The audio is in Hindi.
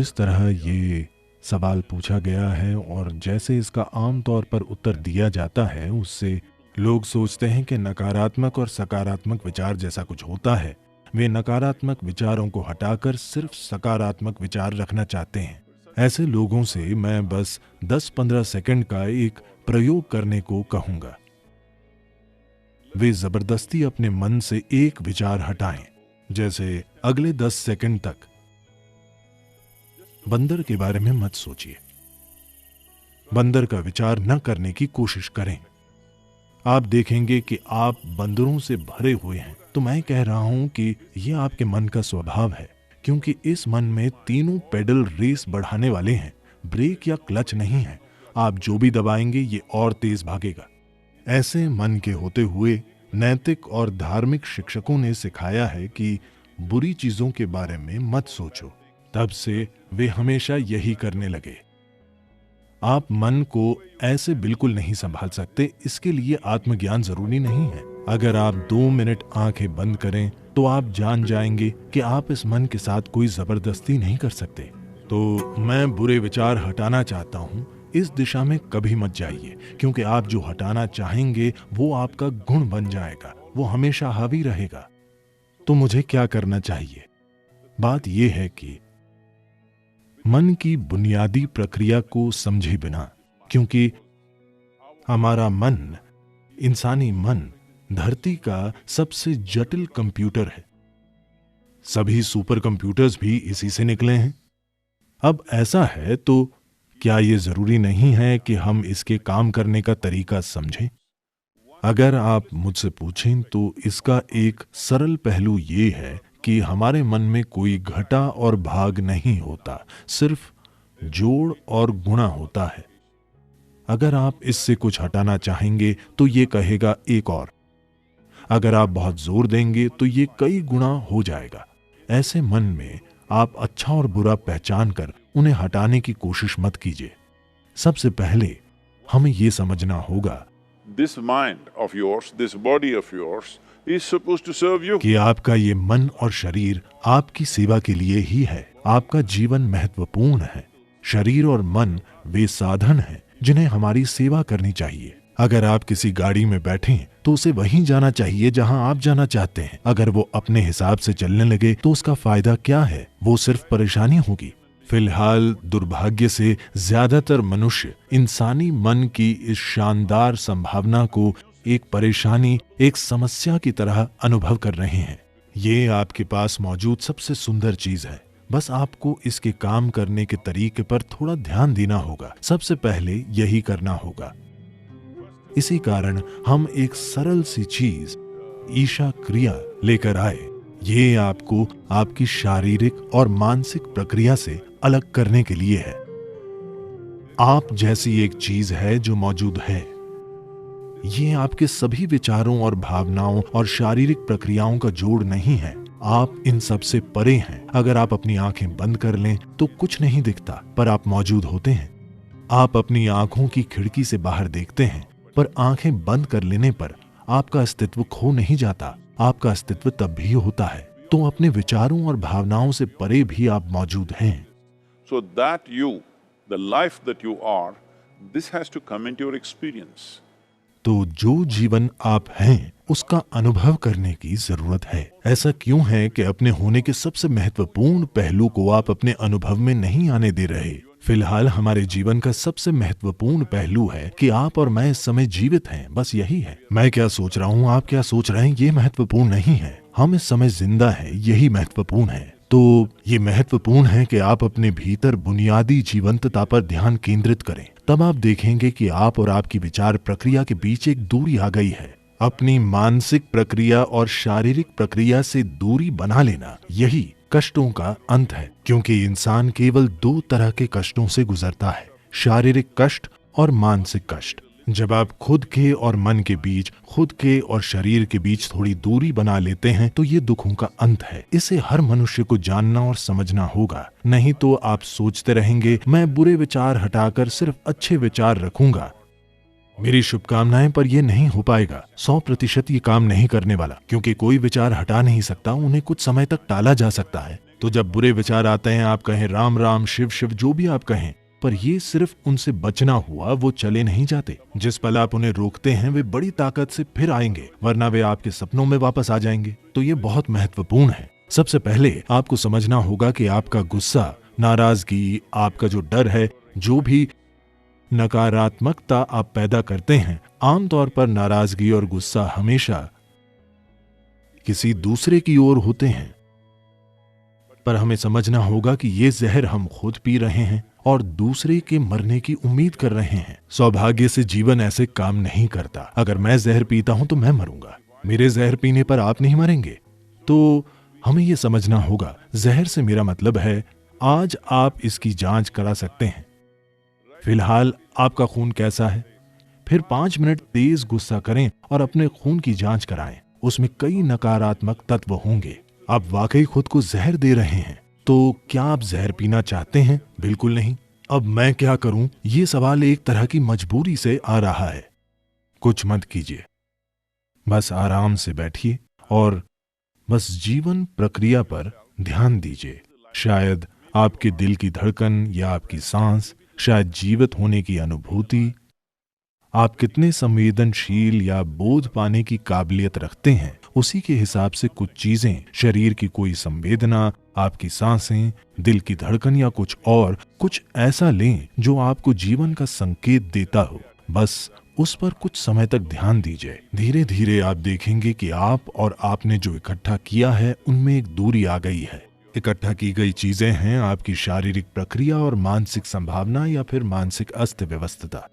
जिस तरह ये सवाल पूछा गया है और जैसे इसका आम तौर पर उत्तर दिया जाता है, उससे लोग सोचते हैं कि नकारात्मक और सकारात्मक विचार जैसा कुछ होता है। वे नकारात्मक विचारों को हटाकर सिर्फ सकारात्मक विचार रखना चाहते हैं। ऐसे लोगों से मैं बस 10-15 सेकंड का एक प्रयोग करने को कहूंगा। वे जबरदस्ती अपने मन से एक विचार हटाएं, जैसे अगले 10 सेकंड तक बंदर के बारे में मत सोचिए। बंदर का विचार न करने की कोशिश करें। आप देखेंगे कि आप बंदरों से भरे हुए हैं। तो मैं कह रहा हूं कि यह आपके मन का स्वभाव है, क्योंकि इस मन में तीनों पेडल रेस बढ़ाने वाले हैं। ब्रेक या क्लच नहीं है। आप जो भी दबाएंगे ये और तेज भागेगा। ऐसे मन के होते हुए नैतिक और धार्मिक शिक्षकों ने सिखाया है कि बुरी चीजों के बारे में मत सोचो। तब से वे हमेशा यही करने लगे। आप मन को ऐसे बिल्कुल नहीं संभाल सकते। इसके लिए आत्मज्ञान जरूरी नहीं है। अगर आप 2 मिनट आंखें बंद करें तो आप जान जाएंगे कि आप इस मन के साथ कोई जबरदस्ती नहीं कर सकते। तो मैं बुरे विचार हटाना चाहता हूं, इस दिशा में कभी मत जाइए, क्योंकि आप जो हटाना चाहेंगे वो आपका गुण बन जाएगा। वो हमेशा हावी रहेगा। तो मुझे क्या करना चाहिए? बात यह है कि मन की बुनियादी प्रक्रिया को समझे बिना, क्योंकि हमारा मन, इंसानी मन, धरती का सबसे जटिल कंप्यूटर है। सभी सुपर कंप्यूटर्स भी इसी से निकले हैं। अब ऐसा है तो क्या यह जरूरी नहीं है कि हम इसके काम करने का तरीका समझें? अगर आप मुझसे पूछें तो इसका एक सरल पहलू यह है कि हमारे मन में कोई घटा और भाग नहीं होता, सिर्फ जोड़ और गुणा होता है। अगर आप इससे कुछ हटाना चाहेंगे तो ये कहेगा एक और। अगर आप बहुत जोर देंगे तो ये कई गुना हो जाएगा। ऐसे मन में आप अच्छा और बुरा पहचान कर उन्हें हटाने की कोशिश मत कीजिए। सबसे पहले हमें यह समझना होगा This mind of yours, this body of yours is supposed to serve you. कि आपका ये मन और शरीर आपकी सेवा के लिए ही है। आपका जीवन महत्वपूर्ण है। शरीर और मन वे साधन हैं जिन्हें हमारी सेवा करनी चाहिए। अगर आप किसी गाड़ी में बैठे तो उसे वहीं जाना चाहिए जहां आप जाना चाहते हैं। अगर वो अपने हिसाब से चलने लगे तो उसका फायदा क्या है? वो सिर्फ परेशानी होगी। फिलहाल दुर्भाग्य से ज्यादातर मनुष्य इंसानी मन की इस शानदार संभावना को एक परेशानी, एक समस्या की तरह अनुभव कर रहे हैं। ये आपके पास मौजूद सबसे सुंदर चीज है। बस आपको इसके काम करने के तरीके पर थोड़ा ध्यान देना होगा। सबसे पहले यही करना होगा। इसी कारण हम एक सरल सी चीज, ईशा क्रिया लेकर आए। ये आपको आपकी शारीरिक और मानसिक प्रक्रिया से अलग करने के लिए है। आप जैसी एक चीज है जो मौजूद है। ये आपके सभी विचारों और भावनाओं और शारीरिक प्रक्रियाओं का जोड़ नहीं है। आप इन सब से परे हैं। अगर आप अपनी आंखें बंद कर लें तो कुछ नहीं दिखता, पर आप मौजूद होते हैं। आप अपनी आंखों की खिड़की से बाहर देखते हैं, पर आंखें बंद कर लेने पर आपका अस्तित्व खो नहीं जाता। आपका अस्तित्व तब भी होता है। तो अपने विचारों और भावनाओं से परे भी आप मौजूद हैं। So that you, the life that you are, this has to come into your experience. तो जो जीवन आप हैं उसका अनुभव करने की जरूरत है। ऐसा क्यों है कि अपने होने के सबसे महत्वपूर्ण पहलू को आप अपने अनुभव में नहीं आने दे रहे? फिलहाल हमारे जीवन का सबसे महत्वपूर्ण पहलू है कि आप और मैं इस समय जीवित हैं। बस यही है। मैं क्या सोच रहा हूँ, आप क्या सोच रहे हैं, ये महत्वपूर्ण नहीं है। हम इस समय जिंदा हैं, यही महत्वपूर्ण है। तो ये महत्वपूर्ण है कि आप अपने भीतर बुनियादी जीवंतता पर ध्यान केंद्रित करें। तब आप देखेंगे कि आप और आपकी विचार प्रक्रिया के बीच एक दूरी आ गई है। अपनी मानसिक प्रक्रिया और शारीरिक प्रक्रिया से दूरी बना लेना, यही कष्टों का अंत है। क्योंकि इंसान केवल 2 तरह के कष्टों से गुजरता है, शारीरिक कष्ट और मानसिक कष्ट। जब आप खुद के और मन के बीच, खुद के और शरीर के बीच थोड़ी दूरी बना लेते हैं तो ये दुखों का अंत है। इसे हर मनुष्य को जानना और समझना होगा। नहीं तो आप सोचते रहेंगे, मैं बुरे विचार हटाकर सिर्फ अच्छे विचार रखूंगा। मेरी शुभकामनाएं, पर यह नहीं हो पाएगा। 100% ये काम नहीं करने वाला, क्योंकि कोई विचार हटा नहीं सकता। उन्हें कुछ समय तक टाला जा सकता है, तो जब बुरे विचार आते हैं आप कहें राम राम शिव शिव, जो भी आप कहें, पर ये सिर्फ उनसे बचना हुआ, वो चले नहीं जाते। जिस पल आप उन्हें रोकते हैं वे बड़ी ताकत से फिर आएंगे, वरना वे आपके सपनों में वापस आ जाएंगे। तो ये बहुत महत्वपूर्ण है। सबसे पहले आपको समझना होगा कि आपका गुस्सा, नाराजगी, आपका जो डर है, जो भी नकारात्मकता आप पैदा करते हैं, आमतौर पर नाराजगी और गुस्सा हमेशा किसी दूसरे की ओर होते हैं। पर हमें समझना होगा कि ये जहर हम खुद पी रहे हैं और दूसरे के मरने की उम्मीद कर रहे हैं। सौभाग्य से जीवन ऐसे काम नहीं करता। अगर मैं जहर पीता हूं तो मैं मरूंगा, मेरे जहर पीने पर आप नहीं मरेंगे। तो हमें यह समझना होगा, जहर से मेरा मतलब है आज आप इसकी जांच करा सकते हैं। फिलहाल आपका खून कैसा है? फिर 5 मिनट तेज गुस्सा करें और अपने खून की जांच कराएं। उसमें कई नकारात्मक तत्व होंगे। आप वाकई खुद को जहर दे रहे हैं। तो क्या आप जहर पीना चाहते हैं? बिल्कुल नहीं। अब मैं क्या करूं? ये सवाल एक तरह की मजबूरी से आ रहा है। कुछ मत कीजिए, बस आराम से बैठिए और बस जीवन प्रक्रिया पर ध्यान दीजिए। शायद आपके दिल की धड़कन या आपकी सांस, शायद जीवित होने की अनुभूति, आप कितने संवेदनशील या बोध पाने की काबिलियत रखते हैं, उसी के हिसाब से कुछ चीजें, शरीर की कोई संवेदना, आपकी सांसें, दिल की धड़कन या कुछ ऐसा लें जो आपको जीवन का संकेत देता हो। बस उस पर कुछ समय तक ध्यान दीजिए। धीरे धीरे आप देखेंगे कि आप और आपने जो इकट्ठा किया है उनमें एक दूरी आ गई है। इकट्ठा की गई चीजें हैं आपकी शारीरिक प्रक्रिया और मानसिक संभावना या फिर मानसिक अस्त व्यवस्था।